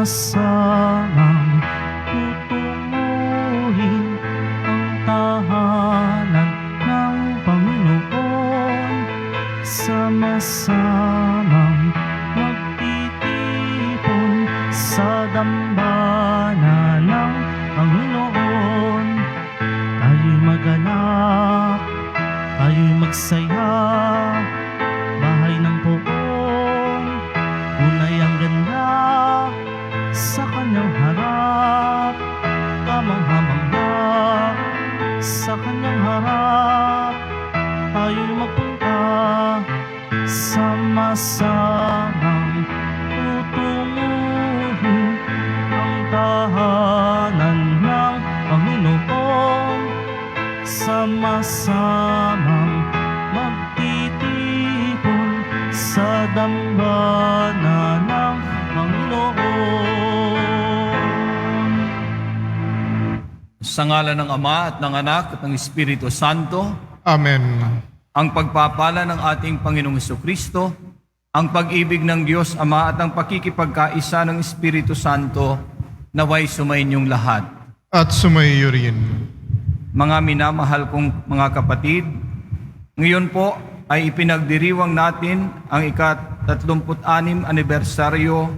sama-samang tutunguhin ang tahanan ng Panginoon, sama-samang magtitipon sa dambana ng Panginoon. Tayo'y magalak, tayo'y magsaya, bahay ng poon, tunay ang ganda sa kanyang harap, kamangha-mangha sa kanyang harap. Tayo'y magpunta, sama-samang tutunguhin ang tahanan ng Panginoon, sama-samang magtitipon sa dambana ng Panginoon. Sa ngalan ng Ama at ng Anak at ng Espiritu Santo. Amen. Ang pagpapala ng ating Panginoong Jesucristo, ang pag-ibig ng Diyos Ama at ang pakikipagkaisa ng Espiritu Santo naway sumainyong lahat. At sumaiyo rin. Mga minamahal kong mga kapatid, ngayon po ay ipinagdiriwang natin ang ika-36 anibersaryo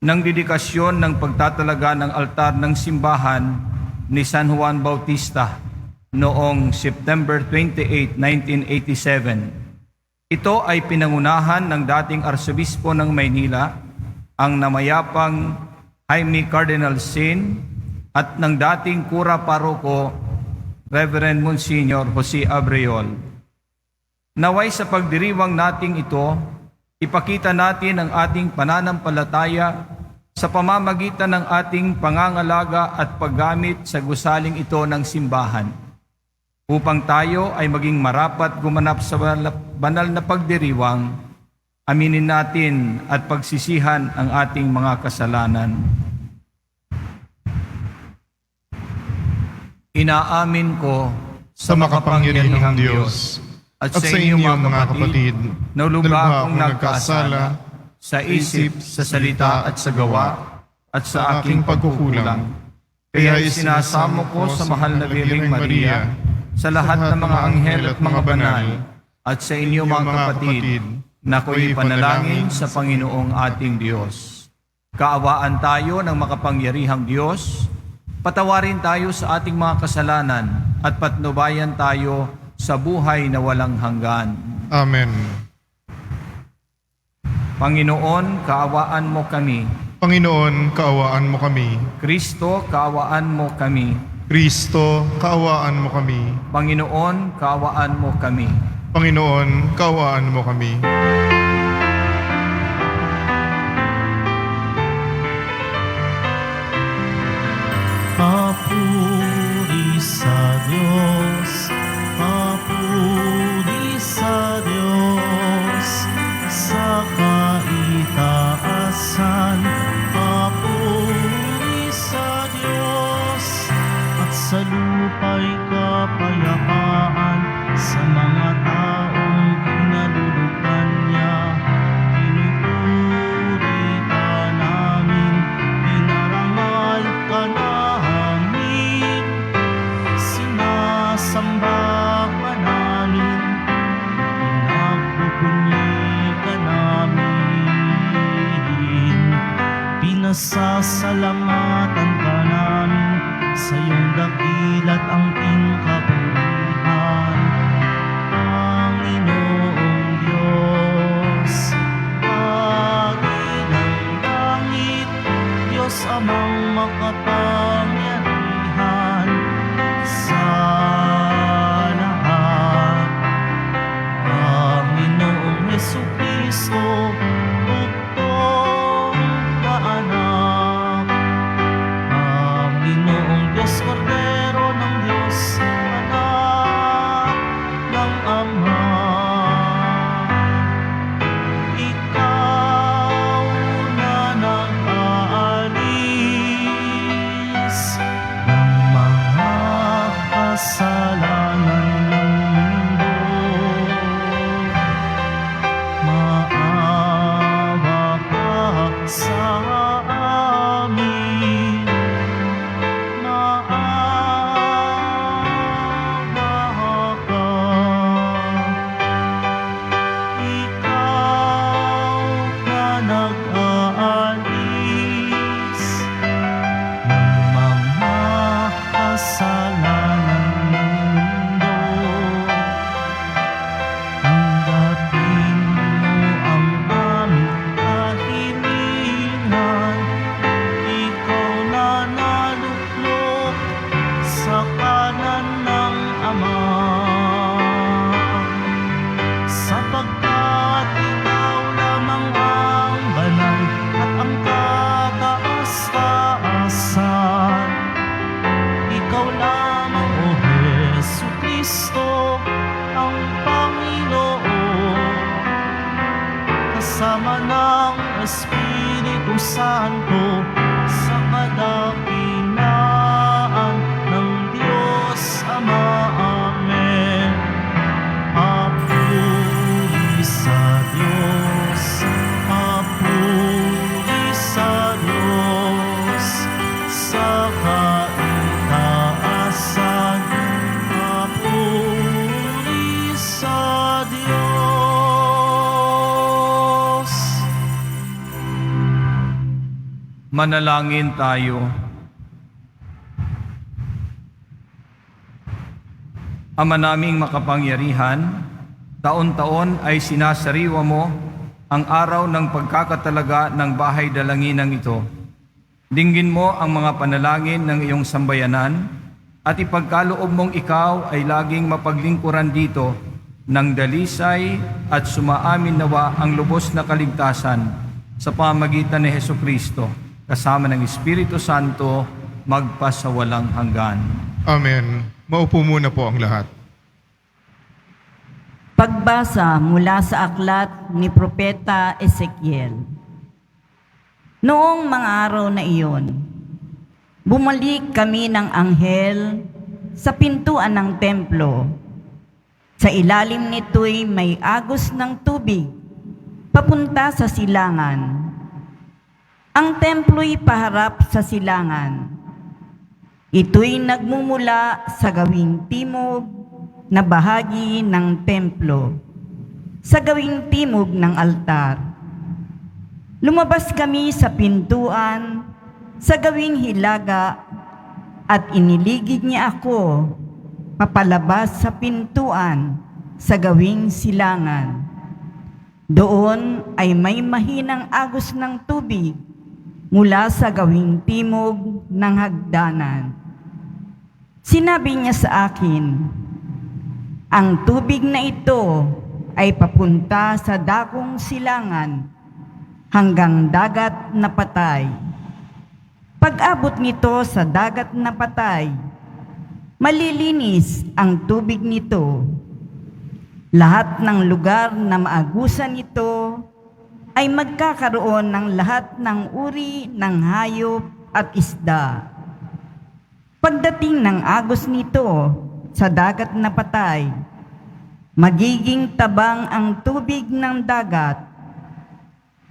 ng dedikasyon ng pagtatalaga ng altar ng simbahan ni San Juan Bautista noong September 28, 1987. Ito ay pinangunahan ng dating Arsobispo ng Maynila, ang namayapang Jaime Cardinal Sin, at ng dating Kura Paroko, Reverend Monsignor Jose Abreuol. Naway sa pagdiriwang nating ito, ipakita natin ang ating pananampalataya sa pamamagitan ng ating pangangalaga at paggamit sa gusaling ito ng simbahan, upang tayo ay maging marapat gumanap sa banal na pagdiriwang, aminin natin at pagsisihan ang ating mga kasalanan. Inaamin ko Sa makapangyarihang Diyos at sa inyo mga kapatid, na lubha akong nagkasala sa isip, sa salita at sa gawa at sa aking pagkukulang. Kaya isinasamo ko sa mahal na Birheng Maria, sa lahat ng mga anghel at mga banal, at sa inyo mga kapatid, na ako'y panalangin sa Panginoong ating Diyos. Kaawaan tayo ng makapangyarihang Diyos, patawarin tayo sa ating mga kasalanan, at patnubayan tayo sa buhay na walang hanggan. Amen. Panginoon, kaawaan mo kami. Panginoon, kaawaan mo kami. Kristo, kaawaan mo kami. Kristo, kaawaan mo kami. Panginoon, kaawaan mo kami. Panginoon, kaawaan mo kami. Papuri sa Diyos, papuri sa Diyos, sa kaitaasan, papuri sa Diyos, at sa lupa'y kapayapaan sa mga taong kinalulukan niya. Pinupuri ka namin, pinarangal ka namin, sinasamba ka namin, pinagpupuni ka namin, pinasasalamatan ka namin sa iyong dakilat ang kapurihan. Panginoong Diyos, Panginoong langit, Diyos amang makapangyarihan sa lahat. Panginoong Jesucristo, bugtong na anak, Panginoong Diyos, Kordero ng Diyos, Espiritu Santo, sa kadakilaan ng Diyos Ama. Amen. Papuri sa Diyos, papuri sa Diyos, sa kaitaasan, papuri sa Diyos. Manalangin tayo. Ama naming makapangyarihan, taon-taon ay sinasariwa mo ang araw ng pagkakatalaga ng bahay dalanginan ito. Dinggin mo ang mga panalangin ng iyong sambayanan at ipagkaloob mong ikaw ay laging mapaglingkuran dito ng dalisay at sumaamin nawa ang lubos na kaligtasan sa pamagitan ni Hesukristo kasama ng Espiritu Santo magpasawalang hanggan. Amen. Maupo muna po ang lahat. Pagbasa mula sa aklat ni Propeta Ezekiel. Noong mga araw na iyon, bumalik kami ng anghel sa pintuan ng templo. Sa ilalim nito'y may agos ng tubig papunta sa silangan. Ang templo'y paharap sa silangan. Ito'y nagmumula sa gawing timog na bahagi ng templo, sa gawing timog ng altar. Lumabas kami sa pintuan, sa gawing hilaga, at iniligid niya ako papalabas sa pintuan, sa gawing silangan. Doon ay may mahinang agos ng tubig mula sa gawing timog ng hagdanan. Sinabi niya sa akin, ang tubig na ito ay papunta sa dakong silangan hanggang dagat na patay. Pag-abot nito sa dagat na patay, malilinis ang tubig nito. Lahat ng lugar na maagusan nito ay magkakaroon ng lahat ng uri ng hayop at isda. Pagdating ng agos nito sa dagat na patay, magiging tabang ang tubig ng dagat.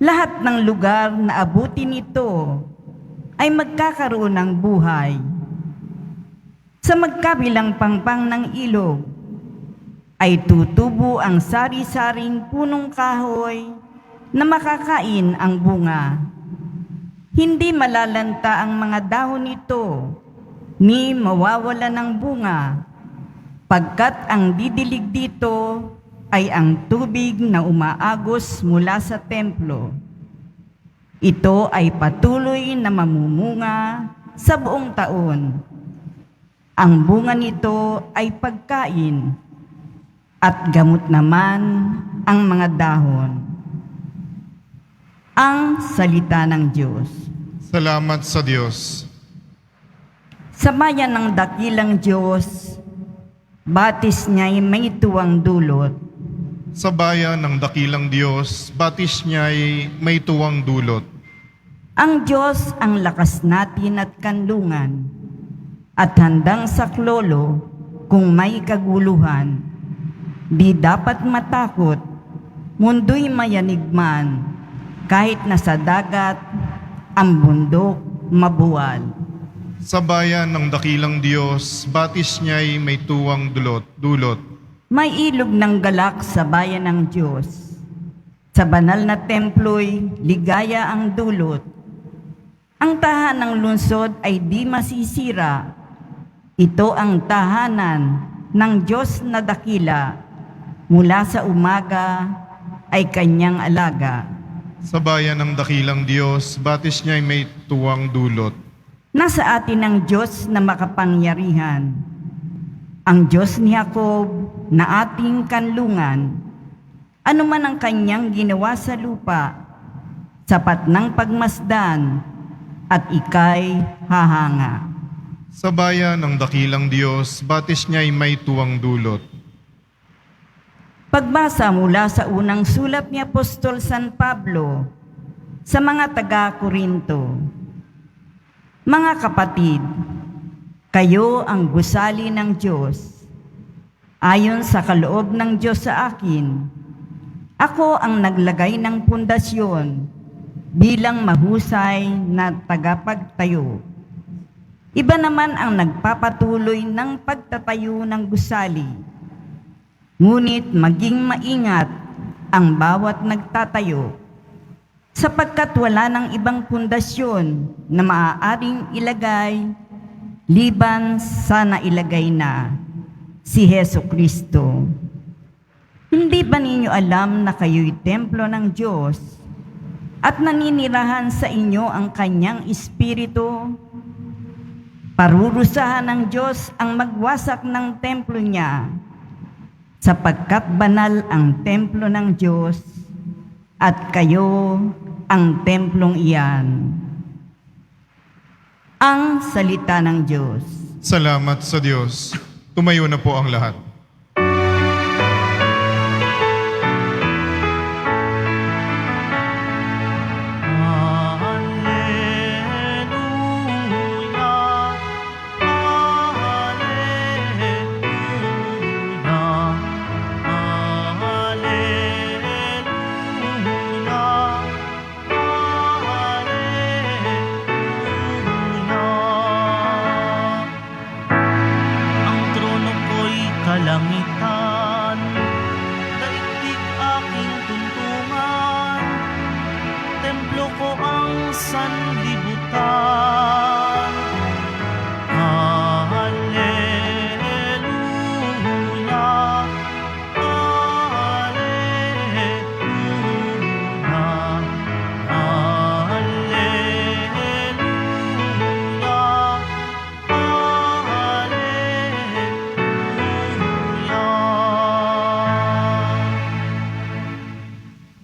Lahat ng lugar na abutin nito ay magkakaroon ng buhay. Sa magkabilang pangpang ng ilog ay tutubo ang sari-saring punong kahoy na makakain ang bunga. Hindi malalanta ang mga dahon nito, ni mawawala ng bunga, pagkat ang didilig dito ay ang tubig na umaagos mula sa templo. Ito ay patuloy na mamumunga sa buong taon. Ang bunga nito ay pagkain, at gamot naman ang mga dahon. Ang salita ng Diyos. Salamat sa Diyos. Sa bayan ng dakilang Diyos, batis niya'y may tuwang dulot. Sa bayan ng dakilang Diyos, batis niya'y may tuwang dulot. Ang Diyos ang lakas natin at kanlungan, at handang saklolo kung may kaguluhan. Di dapat matakot, mundo'y mayanigman, kahit nasa dagat, ang bundok mabuwal. Sa bayan ng dakilang Diyos, batis niya'y may tuwang dulot. May ilog ng galak sa bayan ng Diyos. Sa banal na templo'y ligaya ang dulot. Ang tahanang lungsod ay di masisira. Ito ang tahanan ng Diyos na dakila. Mula sa umaga ay kanyang alaga. Sa bayan ng dakilang Diyos, batis niya'y may tuwang dulot. Nasa atin ang Diyos na makapangyarihan, ang Diyos ni Jacob na ating kanlungan. Ano man ang kanyang ginawa sa lupa, sapat ng pagmasdan, at ika'y hahanga. Sa bayan ng dakilang Diyos, batis niya'y may tuwang dulot. Pagbasa mula sa unang sulat ni Apostol San Pablo Sa mga taga-Korinto, mga kapatid, kayo ang gusali ng Diyos. Ayon sa kaloob ng Diyos sa akin, ako ang naglagay ng pundasyon bilang mahusay na tagapagtayo. Iba naman ang nagpapatuloy ng pagtatayo ng gusali. Ngunit maging maingat ang bawat nagtatayo, sapagkat wala ng ibang pundasyon na maaaring ilagay liban sa nailagay na si Hesukristo. Hindi ba ninyo alam na kayo'y templo ng Diyos at naninirahan sa inyo ang Kanyang Espiritu? Parurusahan ng Diyos ang magwasak ng templo niya, sapagkat banal ang templo ng Diyos at kayo ang templong iyan. Ang salita ng Diyos. Salamat sa Diyos. Tumayo na po ang lahat. Hallelujah, hallelujah, hallelujah. Ang trono ko'y kalangitan, daigdig aking tuntungan, templo ko ang sanlibutan. Hallelujah, hallelujah, hallelujah, hallelujah.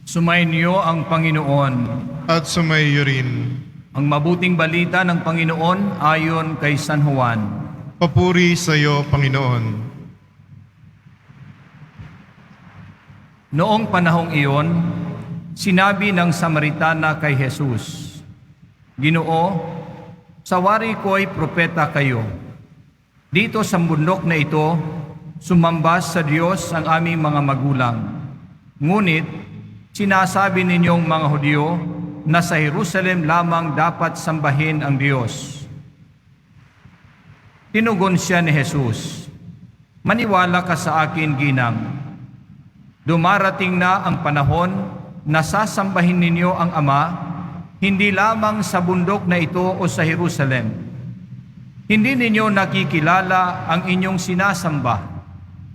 Sumainyo ang Panginoon. At sumayo rin. Ang mabuting balita ng Panginoon ayon kay San Juan. Papuri sa iyo, Panginoon. Noong panahong iyon, sinabi ng Samaritana kay Jesus, Ginoo, sa wari ko'y propeta kayo. Dito sa bundok na ito, sumambas sa Diyos ang aming mga magulang. Ngunit, sinasabi ninyong mga Hudyo na sa Jerusalem lamang dapat sambahin ang Diyos. Tinugon siya ni Jesus, Maniwala ka sa akin, ginang. Dumarating na ang panahon na sasambahin ninyo ang Ama, hindi lamang sa bundok na ito o sa Jerusalem. Hindi ninyo nakikilala ang inyong sinasamba,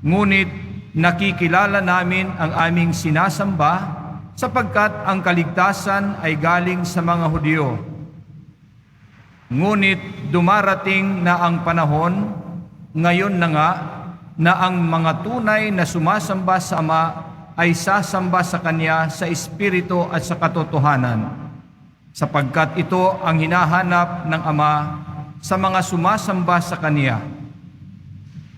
ngunit nakikilala namin ang aming sinasamba sapagkat ang kaligtasan ay galing sa mga Hudyo. Ngunit dumarating na ang panahon, ngayon na nga, na ang mga tunay na sumasamba sa Ama ay sasamba sa Kanya sa Espiritu at sa katotohanan, sapagkat ito ang hinahanap ng Ama sa mga sumasamba sa Kanya.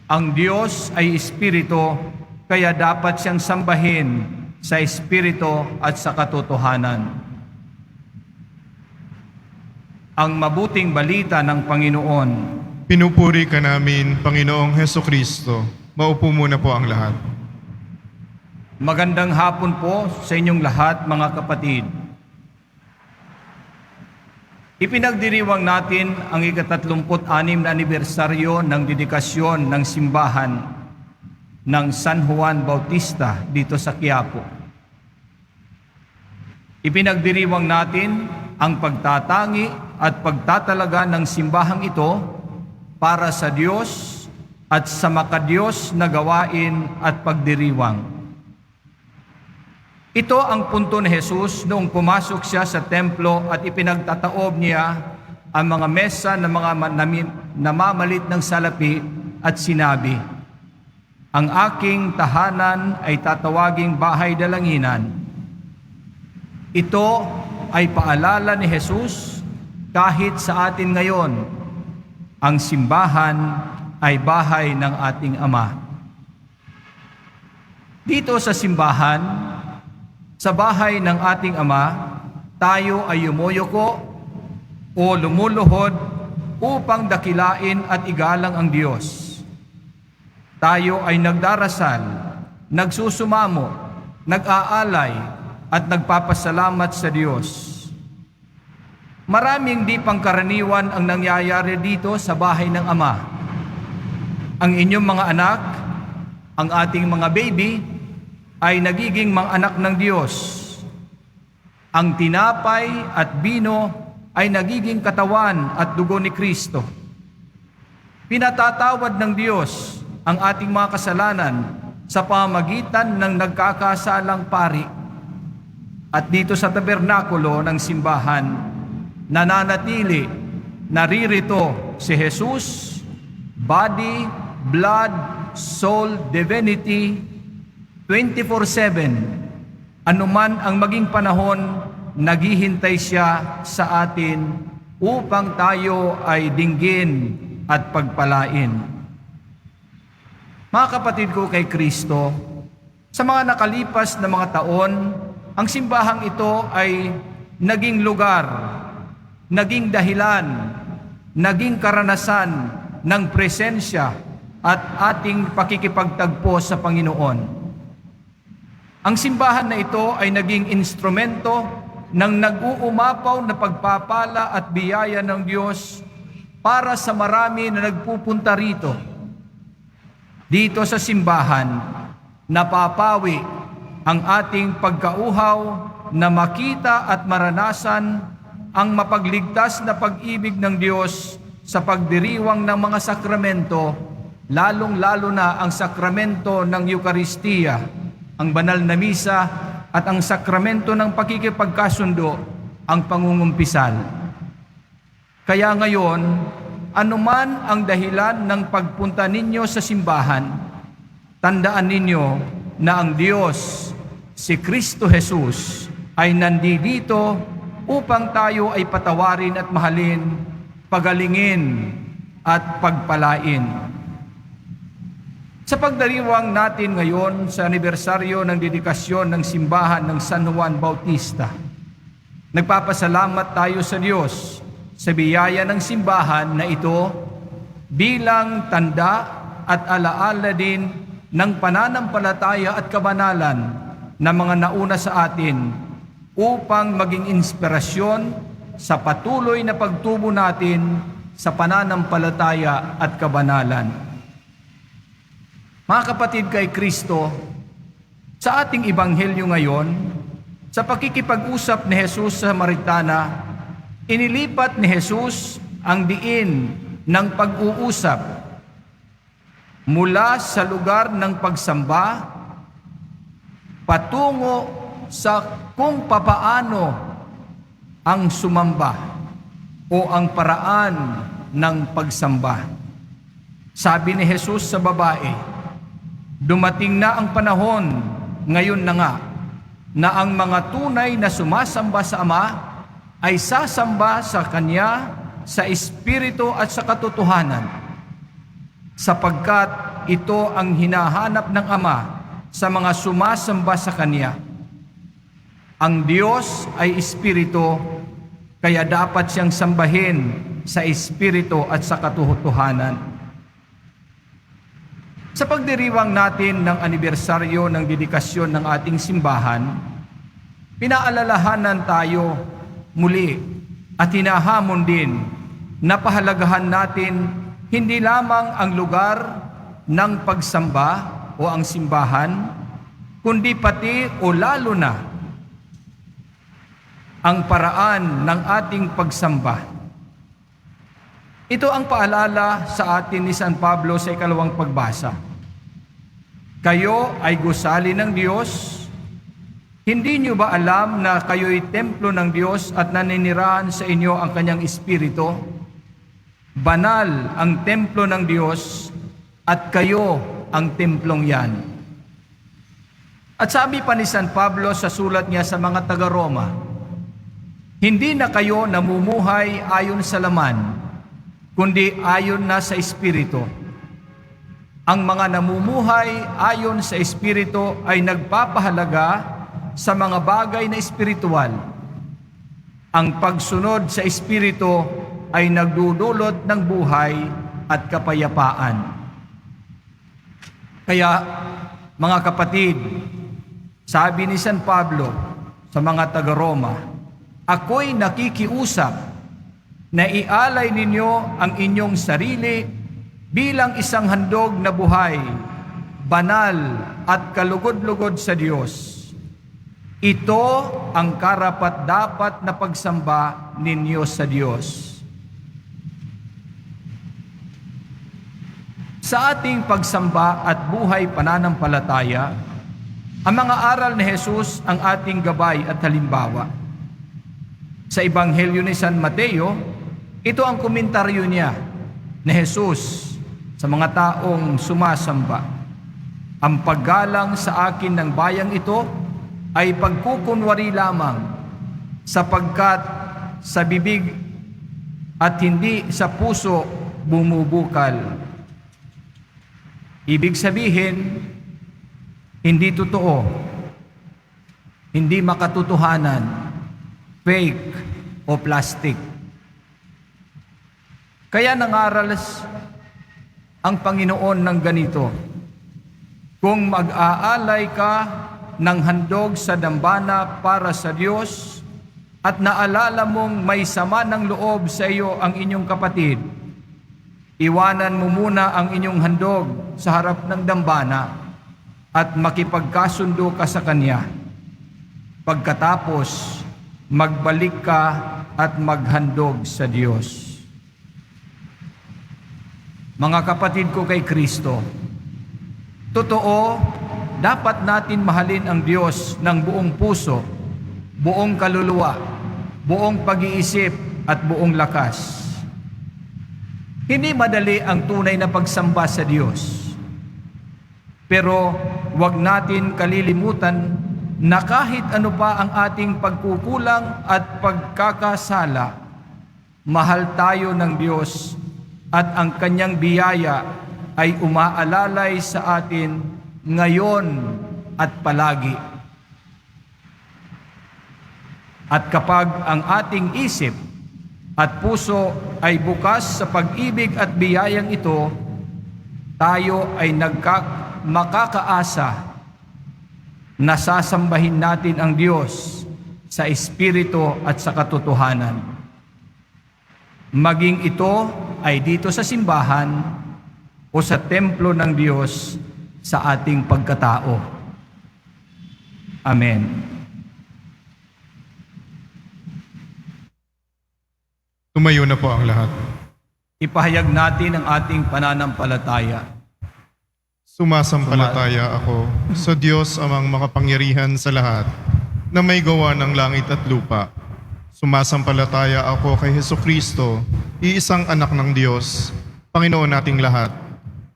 Ang Diyos ay Espiritu, kaya dapat siyang sambahin sa Espiritu at sa katotohanan. Ang mabuting balita ng Panginoon. Pinupuri ka namin, Panginoong Hesukristo. Maupo muna po ang lahat. Magandang hapon po sa inyong lahat, mga kapatid. Ipinagdiriwang natin ang ika-36 na anibersaryo ng dedikasyon ng simbahan ng San Juan Bautista dito sa Quiapo. Ipinagdiriwang natin ang pagtatangi at pagtatalaga ng simbahang ito para sa Diyos at sa makadiyos na gawain at pagdiriwang. Ito ang punto ni Jesus noong pumasok siya sa templo at ipinagtataob niya ang mga mesa ng mga namamalit ng salapi at sinabi, Ang aking tahanan ay tatawaging bahay dalanginan. Ito ay paalala ni Jesus kahit sa atin ngayon. Ang simbahan ay bahay ng ating Ama. Dito sa simbahan, sa bahay ng ating Ama, tayo ay yumuyuko o lumuluhod upang dakilain at igalang ang Diyos. Tayo ay nagdarasal, nagsusumamo, nag-aalay at nagpapasalamat sa Diyos. Maraming di pangkaraniwan ang nangyayari dito sa bahay ng Ama. Ang inyong mga anak, ang ating mga baby, ay nagiging mga anak ng Diyos. Ang tinapay at bino ay nagiging katawan at dugo ni Kristo. Pinatatawad ng Diyos ang ating mga kasalanan sa pamamagitan ng nagkakasalang pari. At dito sa tabernakulo ng simbahan, nananatili, naririto si Jesus, body, blood, soul, divinity, 24/7. Anuman ang maging panahon, naghihintay siya sa atin upang tayo ay dinggin at pagpalain. Mga kapatid ko kay Kristo, sa mga nakalipas na mga taon, ang simbahang ito ay naging lugar, naging dahilan, naging karanasan ng presensya at ating pakikipagtagpo sa Panginoon. Ang simbahan na ito ay naging instrumento ng nag-uumapaw na pagpapala at biyaya ng Diyos para sa marami na nagpupunta rito. Dito sa simbahan, napapawi ang ating pagkauhaw na makita at maranasan ang mapagligtas na pag-ibig ng Diyos sa pagdiriwang ng mga sakramento, lalong-lalo na ang sakramento ng Eukaristiya, ang banal na misa at ang sakramento ng pakikipagkasundo, ang pangungumpisal. Kaya ngayon, anuman ang dahilan ng pagpunta ninyo sa simbahan, tandaan ninyo na ang Diyos, si Kristo Jesus, ay nandito upang tayo ay patawarin at mahalin, pagalingin at pagpalain. Sa pagdiriwang natin ngayon sa anibersaryo ng dedikasyon ng simbahan ng San Juan Bautista, nagpapasalamat tayo sa Diyos sa biyaya ng simbahan na ito bilang tanda at alaala din ng pananampalataya at kabanalan na mga nauna sa atin upang maging inspirasyon sa patuloy na pagtubo natin sa pananampalataya at kabanalan. Mga kapatid kay Kristo, sa ating ebanghelyo ngayon, sa pakikipag-usap ni Jesus sa Samaritana, inilipat ni Jesus ang diin ng pag-uusap mula sa lugar ng pagsamba patungo sa kung papaano ang sumamba o ang paraan ng pagsamba. Sabi ni Jesus sa babae, dumating na ang panahon, ngayon na nga, na ang mga tunay na sumasamba sa Ama ay sasamba sa Kanya sa Espiritu at sa katotohanan, sapagkat ito ang hinahanap ng Ama sa mga sumasamba sa Kanya. Ang Diyos ay Espiritu, kaya dapat siyang sambahin sa Espiritu at sa katotohanan. Sa pagdiriwang natin ng anibersaryo ng dedikasyon ng ating simbahan, pinaalalahanan tayo muli at hinahamon din na pahalagahan natin hindi lamang ang lugar ng pagsamba o ang simbahan, kundi pati o lalo na ang paraan ng ating pagsamba. Ito ang paalala sa atin ni San Pablo sa ikalawang pagbasa. Kayo ay gusali ng Diyos. Hindi niyo ba alam na kayo'y templo ng Diyos at naninirahan sa inyo ang Kanyang Espiritu? Banal ang templo ng Diyos at kayo ang templong yan. At sabi pa ni San Pablo sa sulat niya sa mga taga-Roma, hindi na kayo namumuhay ayon sa laman, kundi ayon na sa Espiritu. Ang mga namumuhay ayon sa Espiritu ay nagpapahalaga sa mga bagay na espiritual. Ang pagsunod sa Espiritu ay nagdudulot ng buhay at kapayapaan. Kaya, mga kapatid, sabi ni San Pablo sa mga taga-Roma, ako'y nakikiusap na ialay ninyo ang inyong sarili bilang isang handog na buhay, banal at kalugod-lugod sa Diyos. Ito ang karapat-dapat na pagsamba ninyo sa Diyos. Sa ating pagsamba at buhay pananampalataya, ang mga aral ni Jesus ang ating gabay at halimbawa. Sa Ebanghelyo ni San Mateo, ito ang komentaryo niya ni Jesus sa mga taong sumasamba. Ang paggalang sa akin ng bayang ito ay pagkukunwari lamang, sapagkat sa bibig at hindi sa puso bumubukal. Ibig sabihin, hindi totoo, hindi makatotohanan, fake o plastic. Kaya nangaral ang Panginoon ng ganito, kung mag-aalay ka ng handog sa dambana para sa Diyos at naalala mong may sama ng loob sa iyo ang inyong kapatid, iwanan mo muna ang inyong handog sa harap ng dambana at makipagkasundo ka sa Kanya. Pagkatapos, magbalik ka at maghandog sa Diyos. Mga kapatid ko kay Kristo, totoo, dapat natin mahalin ang Diyos ng buong puso, buong kaluluwa, buong pag-iisip at buong lakas. Hindi madali ang tunay na pagsamba sa Diyos. Pero huwag natin kalilimutan na kahit ano pa ang ating pagkukulang at pagkakasala, mahal tayo ng Diyos at ang Kanyang biyaya ay umaalalay sa atin ngayon at palagi. At kapag ang ating isip at puso ay bukas sa pag-ibig at biyayang ito, tayo ay makakaasa na sasambahin natin ang Diyos sa Espiritu at sa katotohanan. Maging ito ay dito sa simbahan o sa templo ng Diyos sa ating pagkatao. Amen. Tumayo na po ang lahat. Ipahayag natin ang ating pananampalataya. Sumasampalataya ako sa Diyos amang makapangyarihan sa lahat, na may gawa ng langit at lupa. Sumasampalataya ako kay Hesukristo, iisang anak ng Diyos, Panginoon nating lahat.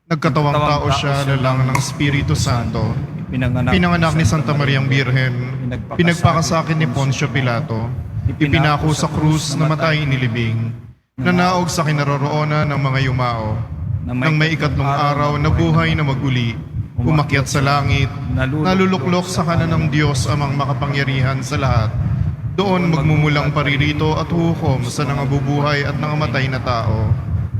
Nagkatawang tao siya lalang ng Espiritu Santo. Pinanganak ni Santa Mariang Birhen. Pinagpakasakin ni Poncio Pilato. Ipinako sa krus, namatay inilibing. Nanaog sa kinaroroonan ng mga yumao. Nang may ikatlong araw na buhay na maguli, umakyat sa langit, naluluklok sa kanan ng Diyos amang makapangyarihan sa lahat. Doon magmumulang paririto at hukom sa nangabubuhay at nangamatay na tao.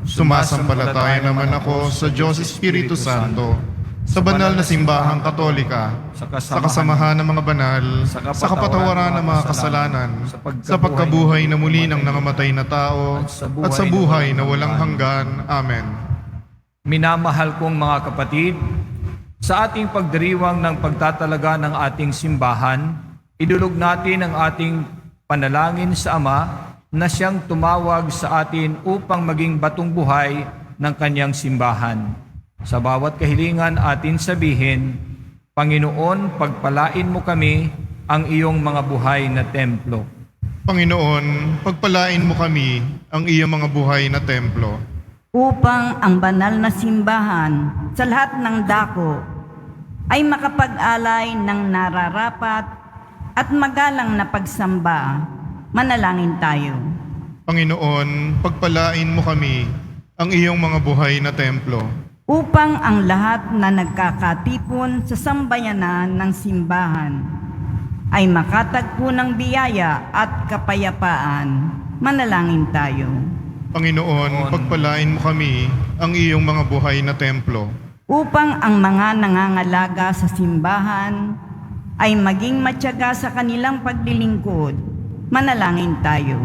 Sumasampalataya naman ako sa Diyos Espiritu Santo, sa banal na simbahang katolika, sa kasamahan ng mga banal, sa kapatawaran ng mga kasalanan, sa pagkabuhay na muli ng nangamatay na tao, at sa buhay na walang hanggan. Amen. Minamahal kong mga kapatid, sa ating pagdiriwang ng pagtatalaga ng ating simbahan, idulog natin ang ating panalangin sa Ama na siyang tumawag sa atin upang maging batong buhay ng kanyang simbahan. Sa bawat kahilingan atin sabihin, Panginoon, pagpalain mo kami ang iyong mga buhay na templo. Panginoon, pagpalain mo kami ang iyong mga buhay na templo. Upang ang banal na simbahan sa lahat ng dako ay makapag-alay ng nararapat at magalang na pagsamba. Manalangin tayo. Panginoon, pagpalain mo kami ang iyong mga buhay na templo. Upang ang lahat na nagkakatipon sa sambayanan ng simbahan ay makatagpo ng biyaya at kapayapaan. Manalangin tayo. Panginoon, pagpalain mo kami ang iyong mga buhay na templo. Upang ang mga nangangalaga sa simbahan ay maging matyaga sa kanilang paglilingkod. Manalangin tayo.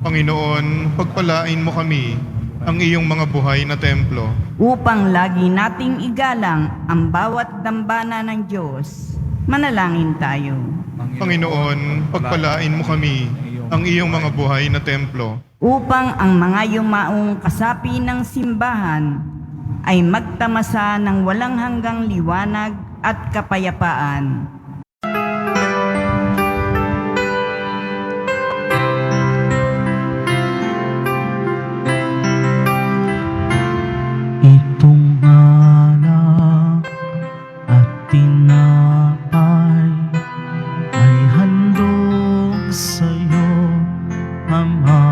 Panginoon, pagpalain mo kami ang iyong mga buhay na templo. Upang lagi nating igalang ang bawat dambana ng Diyos. Manalangin tayo. Panginoon, pagpalain mo kami ang iyong mga buhay na templo. Upang ang mga yumaong kasapi ng simbahan ay magtamasa ng walang hanggang liwanag at kapayapaan. Itong alak at tinapay ay handog sa'yo, Ama.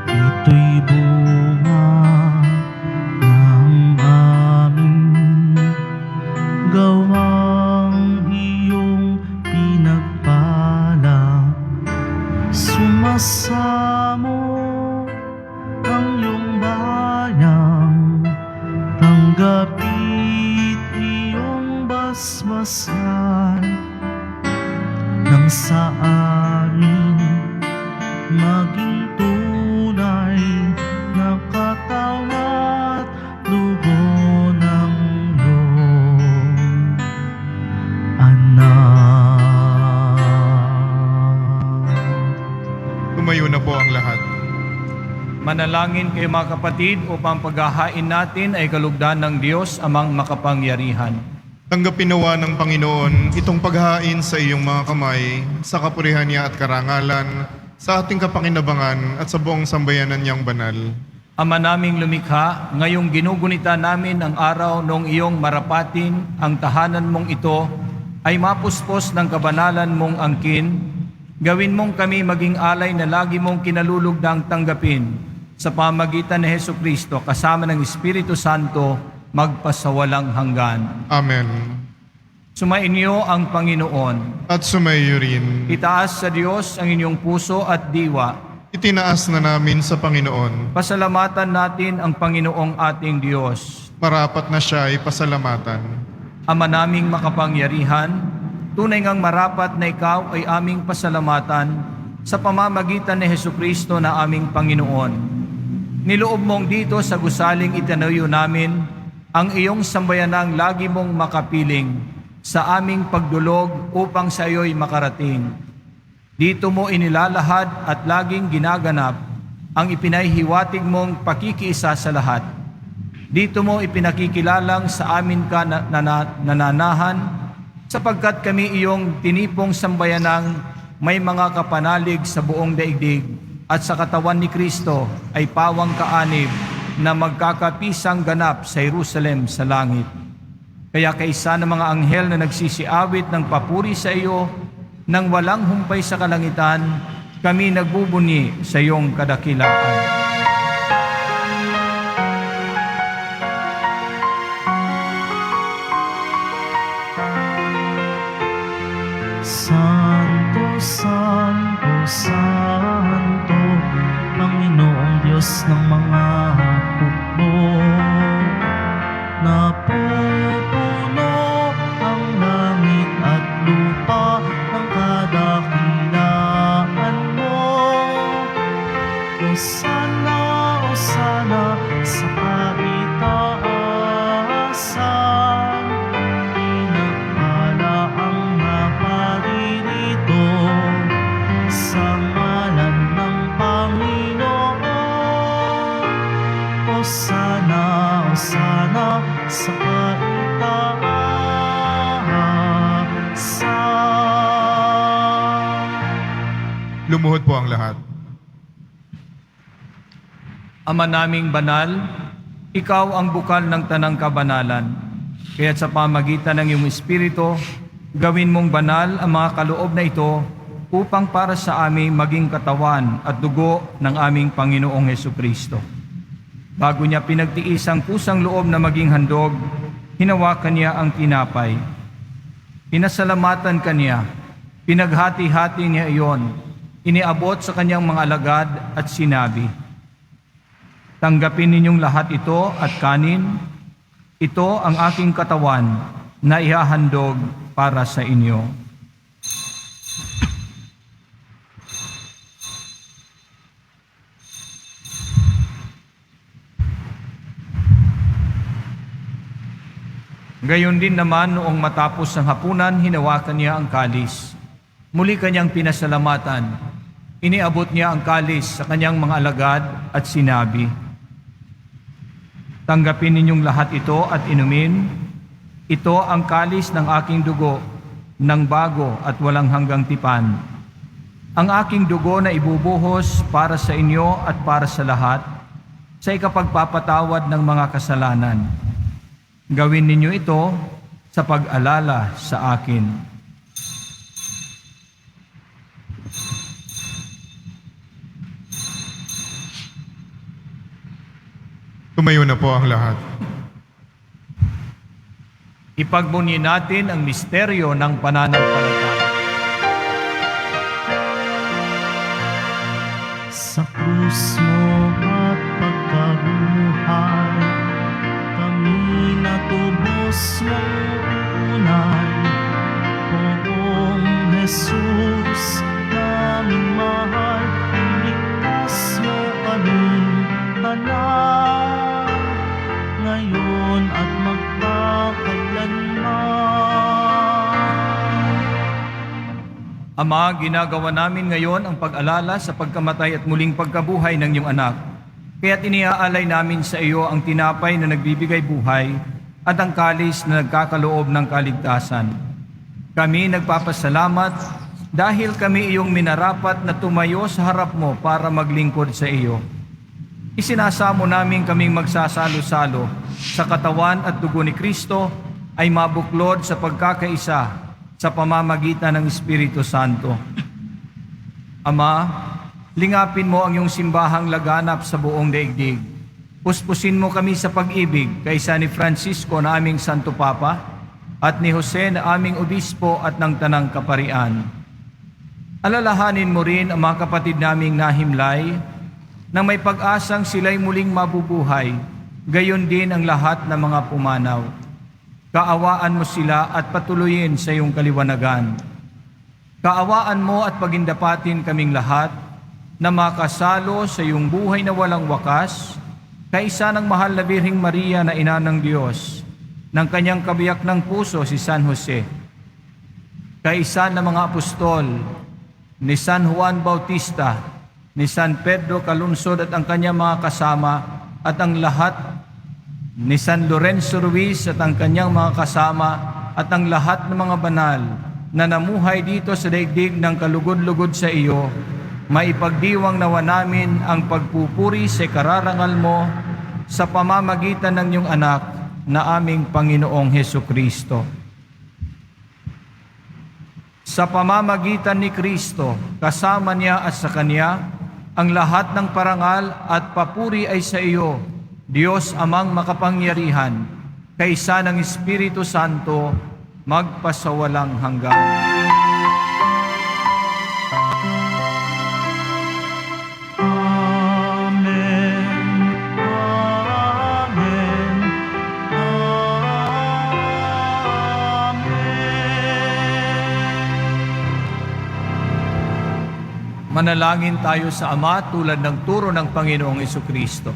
Ito'y bunga ng aming gawang iyong pinagpala. Sumasamo ang iyong bayang, tanggapit iyong basbasan nang sa amin maging tunay na katawan at dugo ng iyong anak. Tumayo na po ang lahat. Manalangin kayo mga kapatid upang paghahain natin ay kalugdan ng Diyos amang makapangyarihan. Tanggapin nawa ng Panginoon itong paghain sa iyong mga kamay, sa kapurihan niya at karangalan, sa ating kapakinabangan at sa buong sambayanan niyang banal. Ama naming lumikha, ngayong ginugunita namin ang araw noong iyong marapatin, ang tahanan mong ito ay mapuspos ng kabanalan mong angkin. Gawin mong kami maging alay na lagi mong kinalulugdang tanggapin sa pamagitan ni Hesukristo kasama ng Espiritu Santo magpasawalang hanggan. Amen. Sumainyo ang Panginoon. At sumayo rin. Itaas sa Diyos ang inyong puso at diwa. Itinaas na namin sa Panginoon. Pasalamatan natin ang Panginoong ating Diyos. Marapat na siya ay pasalamatan. Ama naming makapangyarihan, tunay ngang marapat na ikaw ay aming pasalamatan sa pamamagitan ni Hesukristo na aming Panginoon. Niloob mong dito sa gusaling itinayo namin ang iyong sambayanang lagi mong makapiling sa aming pagdulog upang sa iyo'y makarating. Dito mo inilalahad at laging ginaganap ang ipinahihiwatig mong pakikiisa sa lahat. Dito mo ipinakikilalang sa amin ka nananahan sapagkat kami iyong tinipong sambayanang may mga kapanalig sa buong daigdig at sa katawan ni Kristo ay pawang kaanib na magkakapisang ganap sa Jerusalem sa langit. Kaya kaisa ng mga anghel na nagsisiawit ng papuri sa iyo nang walang humpay sa kalangitan, kami nagbubunyi sa iyong kadakilaan. Santo, Santo, Santo, Panginoong Diyos ng mga hukbo. Napupuno ang langit at lupa ng kadakilaan mo. Hosana, Hosana sa kaitaasan. Pinagpala ang naparirito sa ngalan ng Panginoon. Hosana, Hosana sa kaitaasan. Lumuhod po ang lahat. Ama naming banal, ikaw ang bukal ng tanang kabanalan. Kaya't sa pamagitan ng iyong Espiritu, gawin mong banal ang mga kaloob na ito upang para sa amin maging katawan at dugo ng aming Panginoong Hesukristo. Bago niya pinagtiis ang pusang loob na maging handog, hinawakan niya ang tinapay. Pinasalamatan kaniya, pinaghati-hati niya iyon, iniabot sa kanyang mga alagad at sinabi, "Tanggapin ninyong lahat ito at kanin, ito ang aking katawan na ihahandog para sa inyo." Gayon din naman noong matapos ang hapunan, hinawakan niya ang kalis. Muli kanyang pinasalamatan. Iniabot niya ang kalis sa kanyang mga alagad at sinabi, "Tanggapin ninyong lahat ito at inumin. Ito ang kalis ng aking dugo, ng bago at walang hanggang tipan. Ang aking dugo na ibubuhos para sa inyo at para sa lahat, sa ikapagpapatawad ng mga kasalanan. Gawin ninyo ito sa pag-alala sa akin." Tumayo na po ang lahat. Ipagbunyi natin ang misteryo ng pananampalataya. Sa krus mo at pagkabuhay, kami natubos mong unay. Poong Jesus, naming mahal, iligtas mo kaming anak, ngayon at magpakailanman. Ama, ginagawa namin ngayon ang pag-alala sa pagkamatay at muling pagkabuhay ng iyong anak. Kaya't iniaalay namin sa iyo ang tinapay na nagbibigay buhay at ang kalis na nagkakaloob ng kaligtasan. Kami nagpapasalamat dahil kami iyong minarapat na tumayo sa harap mo para maglingkod sa iyo. Isinasamo namin kaming magsasalo-salo sa katawan at dugo ni Kristo ay mabuklod sa pagkakaisa sa pamamagitan ng Espiritu Santo. Ama, lingapin mo ang iyong simbahang laganap sa buong daigdig. Puspusin mo kami sa pag-ibig kaysa ni Francisco na aming Santo Papa at ni Jose na aming Obispo at ng Tanang Kaparian. Alalahanin mo rin ang mga kapatid naming nahimlay na may pag-asang sila'y muling mabubuhay, gayon din ang lahat ng mga pumanaw. Kaawaan mo sila at patuloyin sa iyong kaliwanagan. Kaawaan mo at pagindapatin kaming lahat na makasalo sa iyong buhay na walang wakas, kaisa ng mahal na Birheng Maria na Ina ng Diyos, ng kanyang kabiyak ng puso si San Jose, kaisa ng mga apostol, ni San Juan Bautista, ni San Pedro Calunsod at ang kanyang mga kasama, at ang lahat ni San Lorenzo Ruiz at ang kanyang mga kasama, at ang lahat ng mga banal na namuhay dito sa daigdig ng kalugod-lugod sa iyo, maipagdiwang nawa namin ang pagpupuri sa kararangal mo sa pamamagitan ng iyong anak na aming Panginoong Hesukristo. Sa pamamagitan ni Kristo, kasama niya at sa Kanya, ang lahat ng parangal at papuri ay sa iyo, Diyos Amang makapangyarihan, kaisa ng Espiritu Santo, magpasawalang hanggan. Amen. Amen. Amen. Manalangin tayo sa Ama tulad ng turo ng Panginoong Hesukristo.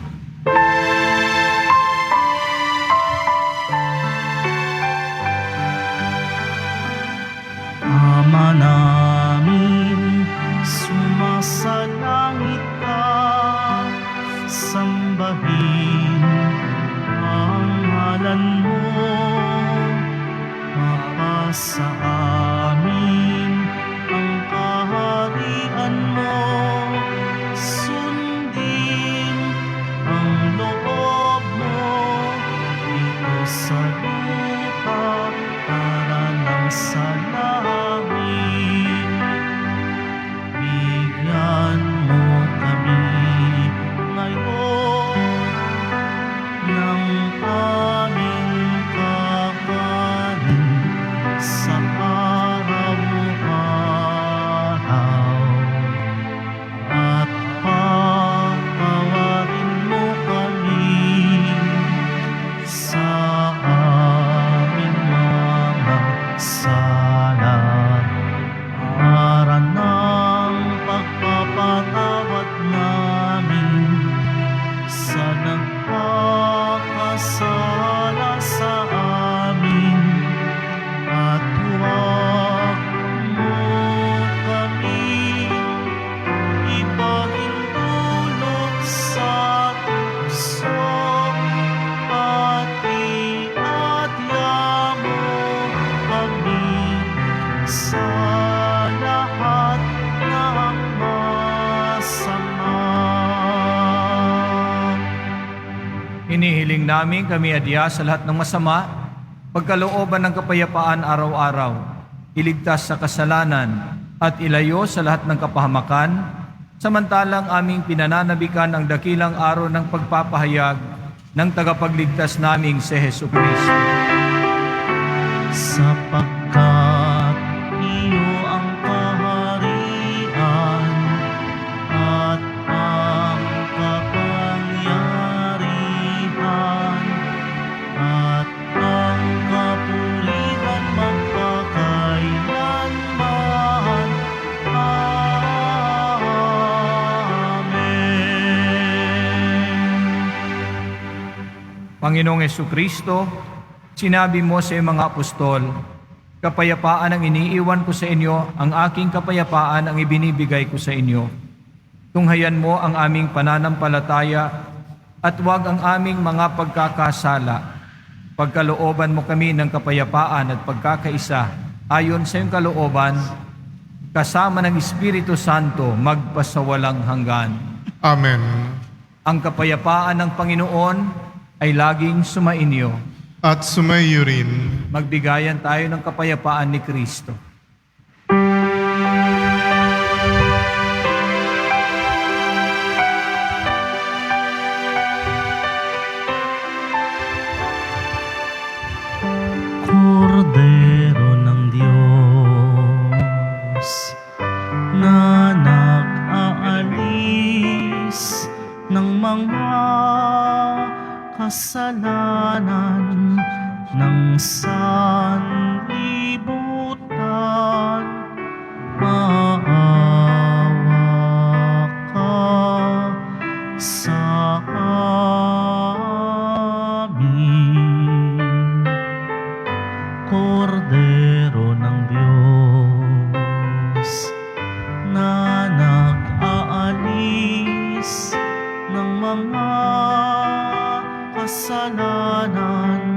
Ama namin, sumasalangit ka, sambahin ang ngalan mo, mapasa amin ang kaharian mo, sundin ang loob mo, dito sa lupa para nang sa langit. namin kami adya sa lahat ng masama, pagkalooban ng kapayapaan araw-araw, iligtas sa kasalanan, at ilayo sa lahat ng kapahamakan, samantalang aming pinananabikan ang dakilang araw ng pagpapahayag ng tagapagligtas naming si Jesucristo. Sapagkat iyo ang kaharian at ang kapangyarihan at ang kapurihan magpakailanman. Amen. Panginoong Jesucristo, sinabi mo sa iyong mga apostol, kapayapaan ang iniiwan ko sa inyo, ang aking kapayapaan ang ibinibigay ko sa inyo. Tunghayan mo ang aming pananampalataya at huwag ang aming mga pagkakasala. Pagkalooban mo kami ng kapayapaan at pagkakaisa ayon sa iyong kalooban, kasama ng Espiritu Santo magpasawalang hanggan. Amen. Ang kapayapaan ng Panginoon ay laging sumainyo. At sumaiyo rin. Magbigayan tayo ng kapayapaan ni Kristo. Kordero ng Diyos na nag-aalis ng mga kasalanan ng sanlibutan, maawa ka sa amin. Kordero ng Diyos na nag-aalis ng mga kasalanan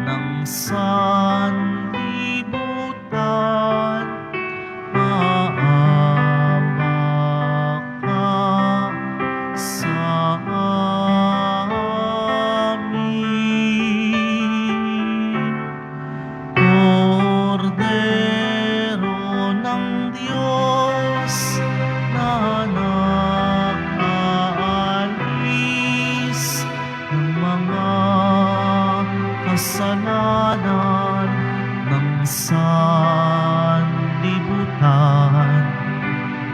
ng sanlibutan, maawa ka sa amin. Kordero ng Diyos na nag-aalis ng mga kasalanan ng sanlibutan,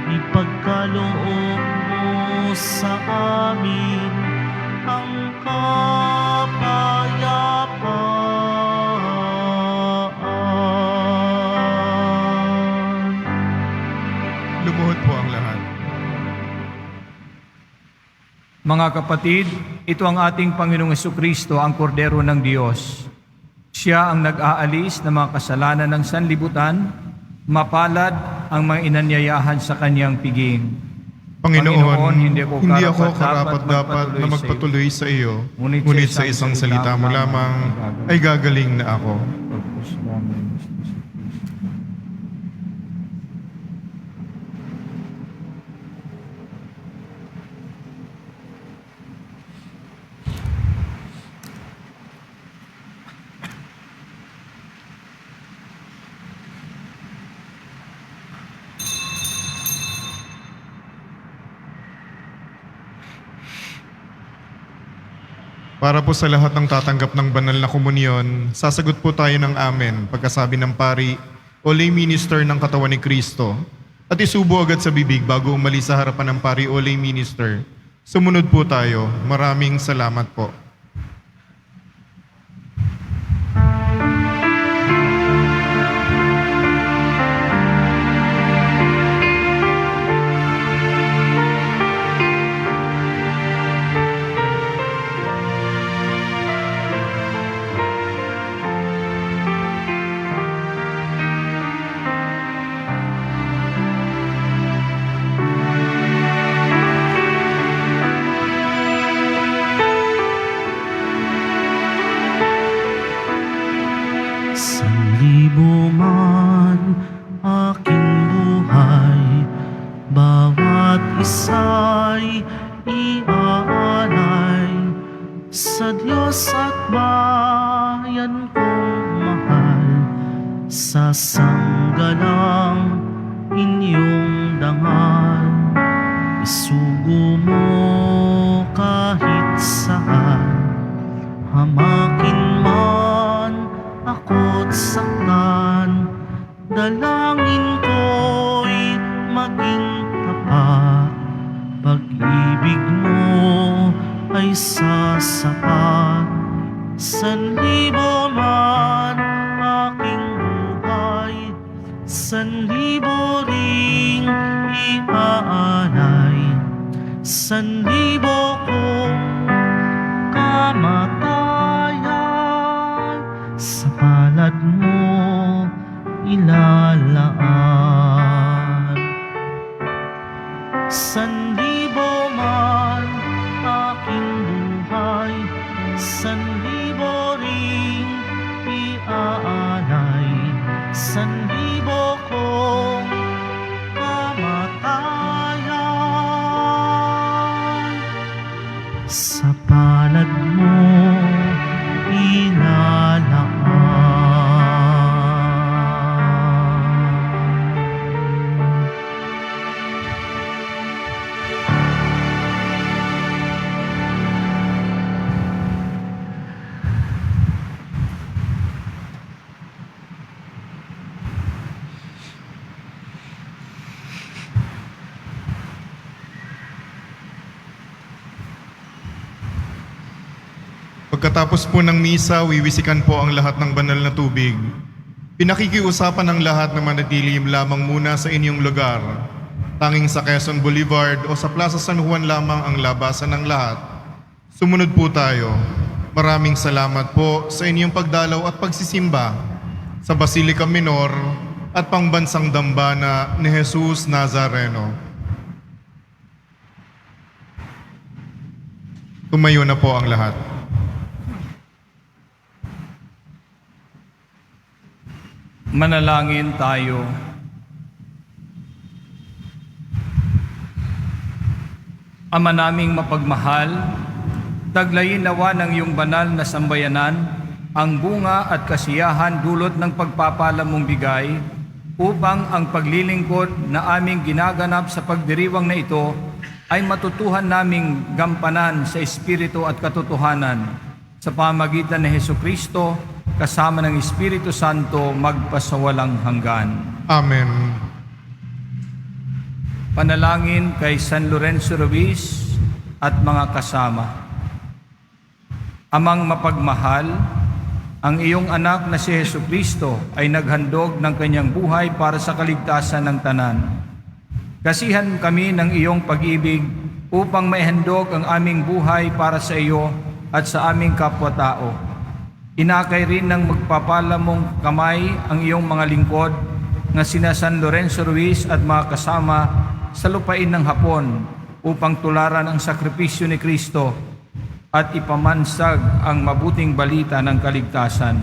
ipagkaloob mo sa amin ang kapayapaan. Lumuhod po ang lahat. Mga kapatid, ito ang ating Panginoong Jesucristo, ang Kordero ng Diyos. Siya ang nag-aalis ng mga kasalanan ng sanlibutan, mapalad ang mga inanyayahan sa kanyang piging. Panginoon, hindi ako karapat-dapat na magpatuloy sa iyo, ngunit sa isang salita mo lamang ay gagaling na ako. Para po sa lahat ng tatanggap ng banal na komunyon, sasagot po tayo ng amen pagkasabi ng pari o lay minister ng katawan ni Kristo at isubo agad sa bibig bago umalis sa harapan ng pari o lay minister. Sumunod po tayo. Maraming salamat po. bayan kong mahal, sa sanggalang inyong dangal, isugo mo kahit saan, hamakin man ako't saktan, dalangin ko'y maging tapat, pag-ibig mo ay sasapat. Sanlibo man aking buhay, sanlibo ring iaalay, sanlibo kong kamatayan, sa palad mo ilalaan. Sanlibo man aking buhay, sanlibo ring iaalay, sanlibo kong kamatayan, sa palad mo ilalaan. Pagkatapos po ng misa, wiwisikan po ang lahat ng banal na tubig. Pinakikiusapan ng lahat na manatilim lamang muna sa inyong lugar. Tanging sa Quezon Boulevard o sa Plaza San Juan lamang ang labasan ng lahat. Sumunod po tayo. Maraming salamat po sa inyong pagdalaw at pagsisimba sa Basilica Minor at Pangbansang Dambana ni Jesus Nazareno. Tumayo na po ang lahat. Manalangin tayo. Ama naming mapagmahal, taglayin nawa ng iyong banal na sambayanan ang bunga at kasiyahan dulot ng pagpapala mong bigay upang ang paglilingkod na aming ginaganap sa pagdiriwang na ito ay matutuhan naming gampanan sa Espiritu at katotohanan sa pamagitan ni Hesukristo kasama ng Espiritu Santo magpasawalang hanggan. Amen. Panalangin kay San Lorenzo Ruiz at mga kasama. Amang mapagmahal, ang iyong anak na si Hesukristo ay naghandog ng kanyang buhay para sa kaligtasan ng tanan. Kasihan kami ng iyong pag-ibig upang maihandog ang aming buhay para sa iyo at sa aming kapwa-tao. Inakay rin ng magpapala mong kamay ang iyong mga lingkod na sina San Lorenzo Ruiz at mga kasama sa lupain ng Hapon upang tularan ang sakripisyo ni Kristo at ipamansag ang mabuting balita ng kaligtasan.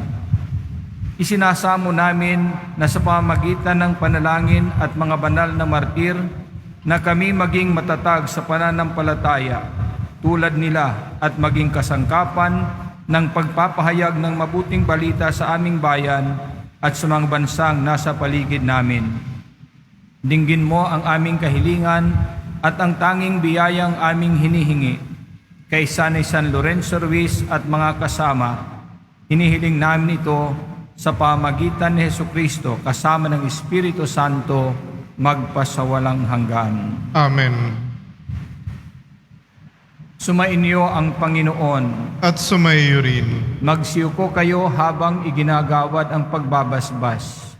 Isinasamo namin na sa pamamagitan ng panalangin at mga banal na martir na kami maging matatag sa pananampalataya tulad nila at maging kasangkapan ng pagpapahayag ng mabuting balita sa aming bayan at sa mga bansang nasa paligid namin. Dinggin mo ang aming kahilingan at ang tanging biyayang aming hinihingi. Kay San Lorenzo Ruiz at mga kasama, hinihiling namin ito sa pamagitan ni Hesukristo kasama ng Espiritu Santo magpasawalang hanggan. Amen. Sumainyo ang Panginoon. At sumaiyo rin. Magsiyuko kayo habang iginagawad ang pagbabasbas.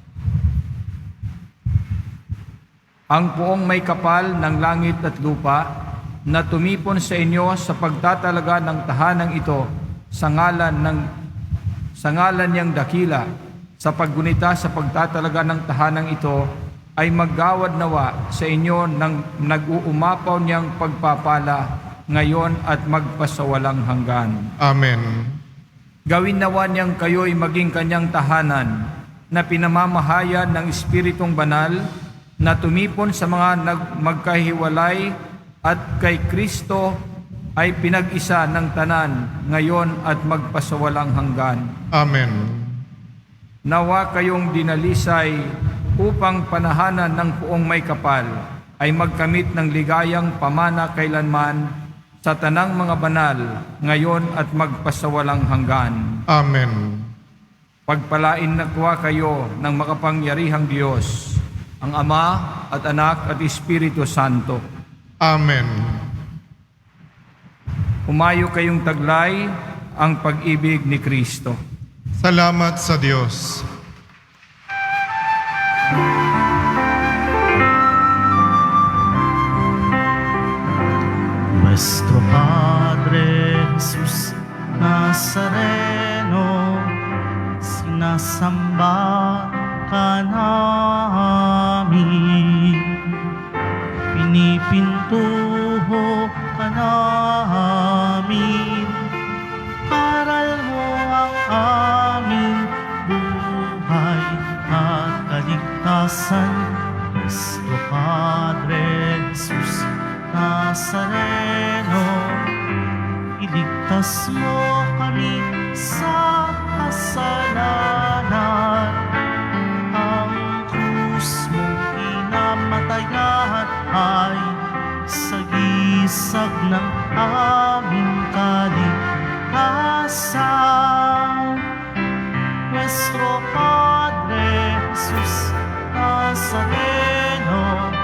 Ang poong may kapal ng langit at lupa na tumipon sa inyo sa pagtatalaga ng tahanang ito sa ngalan niyang dakila, sa paggunita sa pagtatalaga ng tahanang ito ay maggawad nawa sa inyo ng nag-uumapaw niyang pagpapala ngayon at magpasawalang hanggan. Amen. Gawin nawa niyang kayo'y maging kanyang tahanan na pinamamahayan ng Espiritong Banal na tumipon sa mga magkahiwalay at kay Kristo ay pinag-isa ng tanan ngayon at magpasawalang hanggan. Amen. Nawa kayong dinalisay upang panahanan ng puong may kapal ay magkamit ng ligayang pamana kailanman sa tanang mga banal ngayon at magpasawalang hanggan. Amen. Pagpalain na kuha kayo ng makapangyarihang Diyos, ang Ama at Anak at Espiritu Santo. Amen. Humayo kayong taglay ang pag-ibig ni Kristo. Salamat sa Diyos. Nuestro Padre Jesus Nazareno, sinasamba ka namin, pinipintuho ka namin, aral mo ang aming buhay at kaligtasan. Nuestro Padre Jesus Nazareno, iligtas mo kami sa kasalanan. Ang krus mong pinamatayan ay sagisag ng aming kaligtasan. Nuestro Padre Jesus Nazareno,